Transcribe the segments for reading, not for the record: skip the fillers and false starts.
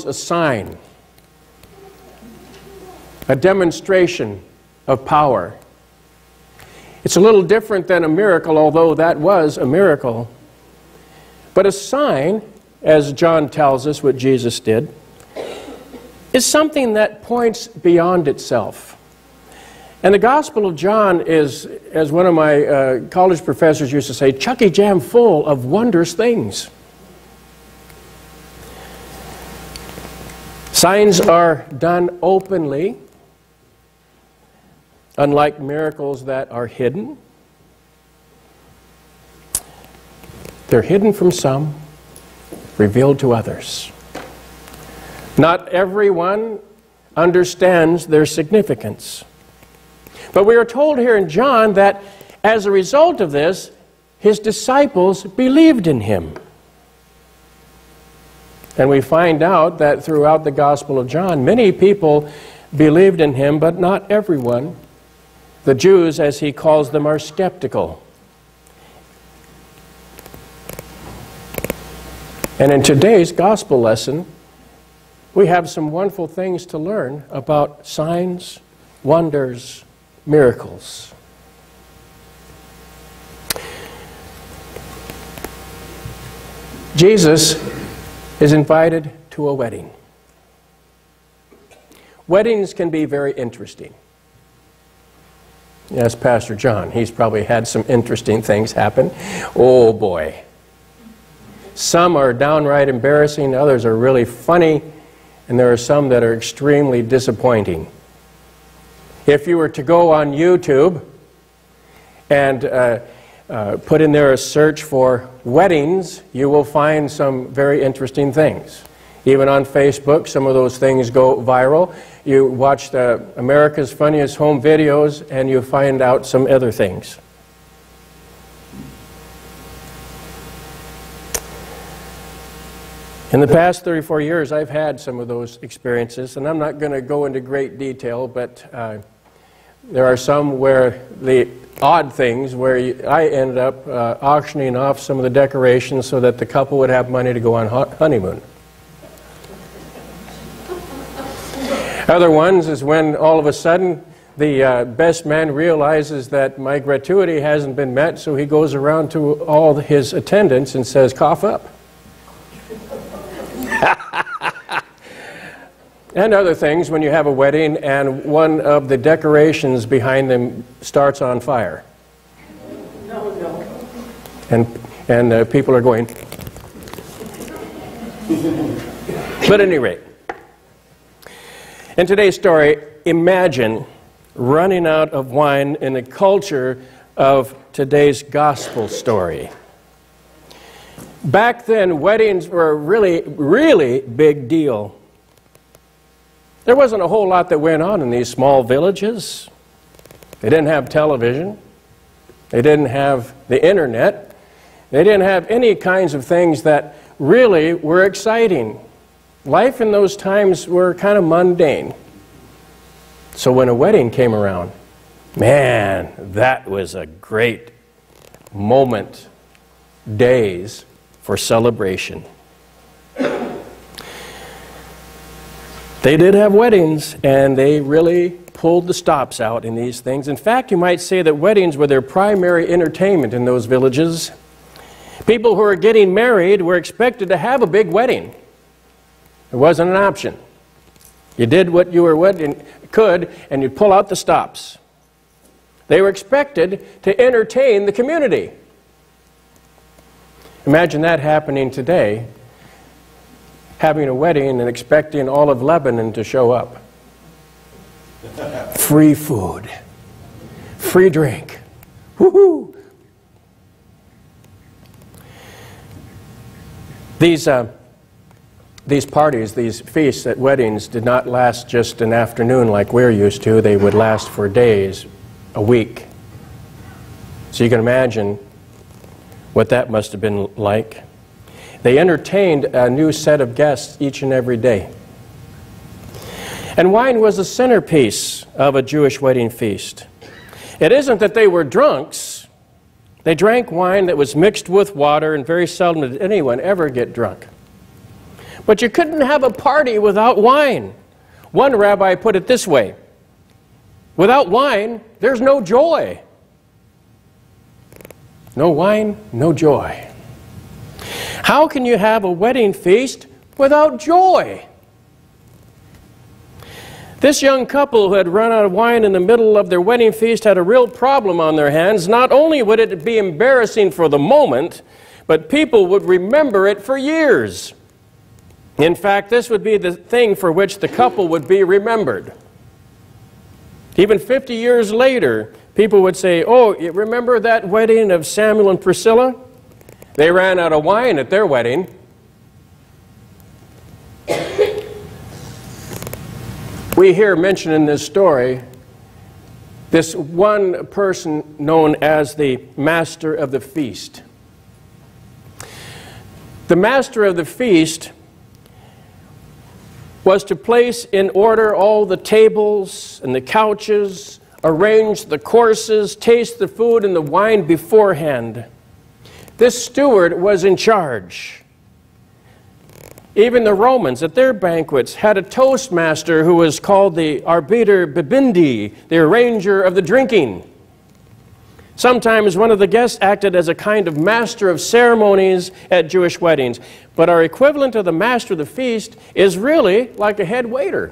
a sign, a demonstration of power. It's a little different than a miracle, although that was a miracle. But a sign, as John tells us what Jesus did, is something that points beyond itself. And the Gospel of John is, as one of my college professors used to say, chucky jam full of wondrous things. Signs are done openly, unlike miracles that are hidden. They're hidden from some, revealed to others. Not everyone understands their significance. But we are told here in John that as a result of this, his disciples believed in him. And we find out that throughout the Gospel of John, many people believed in him, but not everyone. The Jews, as he calls them, are skeptical. And in today's Gospel lesson, we have some wonderful things to learn about signs, wonders, miracles. Jesus is invited to a wedding. Weddings can be very interesting. Yes, Pastor John, he's probably had some interesting things happen. Oh boy. Some are downright embarrassing, others are really funny, and there are some that are extremely disappointing. If you were to go on YouTube and put in there a search for weddings, you will find some very interesting things. Even on Facebook, some of those things go viral. You watch the America's Funniest Home Videos and you find out some other things. In the past 34 years, I've had some of those experiences, and I'm not going to go into great detail, but there are some where the odd things where I ended up auctioning off some of the decorations so that the couple would have money to go on honeymoon. Other ones is when all of a sudden the best man realizes that my gratuity hasn't been met, so he goes around to all his attendants and says, "Cough up." And other things when you have a wedding and one of the decorations behind them starts on fire. And people are going. But at any rate, in today's story, imagine running out of wine in the culture of today's gospel story. Back then, weddings were a really big deal. There wasn't a whole lot that went on in these small villages. They didn't have television. They didn't have the internet. They didn't have any kinds of things that really were exciting. Life in those times were kind of mundane. So when a wedding came around, man, that was a great moment, days for celebration. They did have weddings, and they really pulled the stops out in these things. In fact, you might say that weddings were their primary entertainment in those villages. People who were getting married were expected to have a big wedding. It wasn't an option. You did what you could, and you'd pull out the stops. They were expected to entertain the community. Imagine that happening today, having a wedding and expecting all of Lebanon to show up. Free food, free drink, woohoo! These parties, these feasts at weddings did not last just an afternoon like we're used to. They would last for days, a week. So you can imagine what that must have been like. They entertained a new set of guests each and every day. And wine was the centerpiece of a Jewish wedding feast. It isn't that they were drunks. They drank wine that was mixed with water, and very seldom did anyone ever get drunk. But you couldn't have a party without wine. One rabbi put it this way: without wine, there's no joy. No wine, no joy. How can you have a wedding feast without joy? This young couple who had run out of wine in the middle of their wedding feast had a real problem on their hands. Not only would it be embarrassing for the moment, but people would remember it for years. In fact, this would be the thing for which the couple would be remembered. Even 50 years later, people would say, "Oh, you remember that wedding of Samuel and Priscilla? They ran out of wine at their wedding." We hear mentioned in this story this one person known as the master of the feast. The master of the feast was to place in order all the tables and the couches, arrange the courses, taste the food and the wine beforehand. This steward was in charge. Even the Romans at their banquets had a toastmaster who was called the arbiter bibindi, the arranger of the drinking. Sometimes one of the guests acted as a kind of master of ceremonies at Jewish weddings. But our equivalent of the master of the feast is really like a head waiter.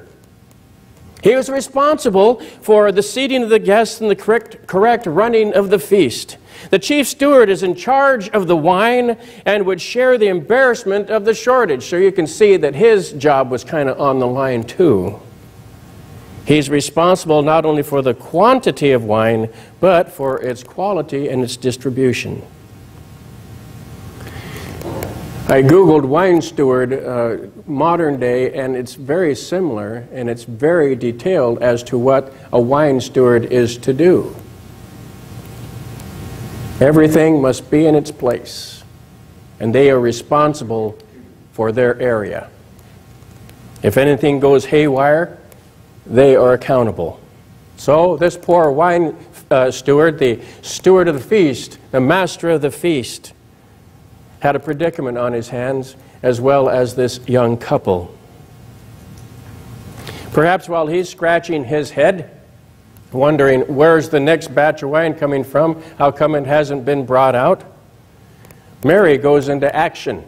He was responsible for the seating of the guests and the correct running of the feast. The chief steward is in charge of the wine and would share the embarrassment of the shortage. So you can see that his job was kind of on the line too. He's responsible not only for the quantity of wine, but for its quality and its distribution. I Googled wine steward modern day, and it's very similar, and it's very detailed as to what a wine steward is to do. Everything must be in its place, and they are responsible for their area. If anything goes haywire, they are accountable. So this poor wine steward, the steward of the feast, the master of the feast, had a predicament on his hands, as well as this young couple. Perhaps while he's scratching his head, wondering where's the next batch of wine coming from, how come it hasn't been brought out, Mary goes into action.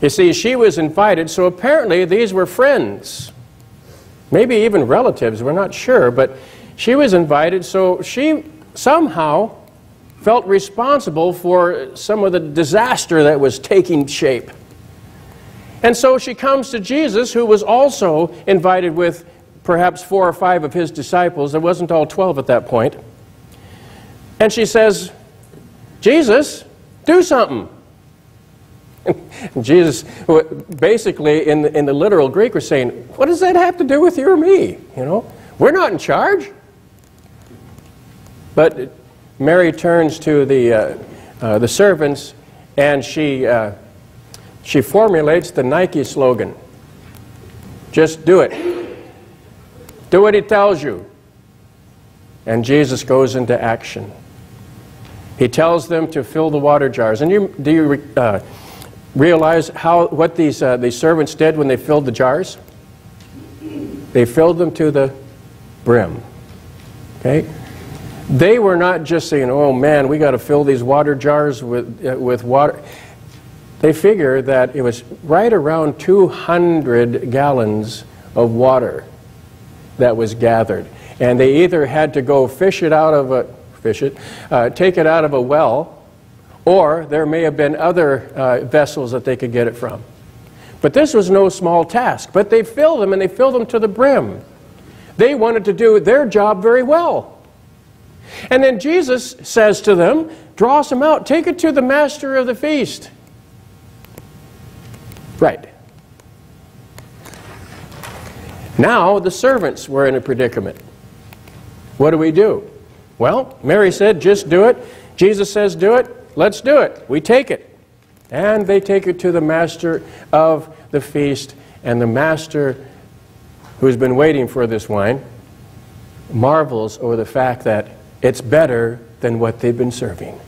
You see, she was invited, so apparently these were friends. Maybe even relatives, we're not sure, but she was invited, so she somehow felt responsible for some of the disaster that was taking shape. And so she comes to Jesus, who was also invited with perhaps 4 or 5 of his disciples. It wasn't all 12 at that point. And she says, "Jesus, do something." Jesus, basically, in the literal Greek, was saying, "What does that have to do with you or me? You know, we're not in charge." But Mary turns to the servants, and she formulates the Nike slogan: "Just do it. Do what he tells you." And Jesus goes into action. He tells them to fill the water jars. And do you realize what these servants did when they filled the jars? They filled them to the brim. Okay? They were not just saying, "Oh man, we got to fill these water jars with water." They figured that it was right around 200 gallons of water that was gathered, and they either had to go take it out of a well, or there may have been other vessels that they could get it from. But this was no small task. But they filled them, and they filled them to the brim. They wanted to do their job very well. And then Jesus says to them, draws them out, "Take it to the master of the feast." Right. Now the servants were in a predicament. What do we do? Well, Mary said, "Just do it." Jesus says, "Do it." Let's do it. We take it. And they take it to the master of the feast, and the master, who's been waiting for this wine, marvels over the fact that it's better than what they've been serving.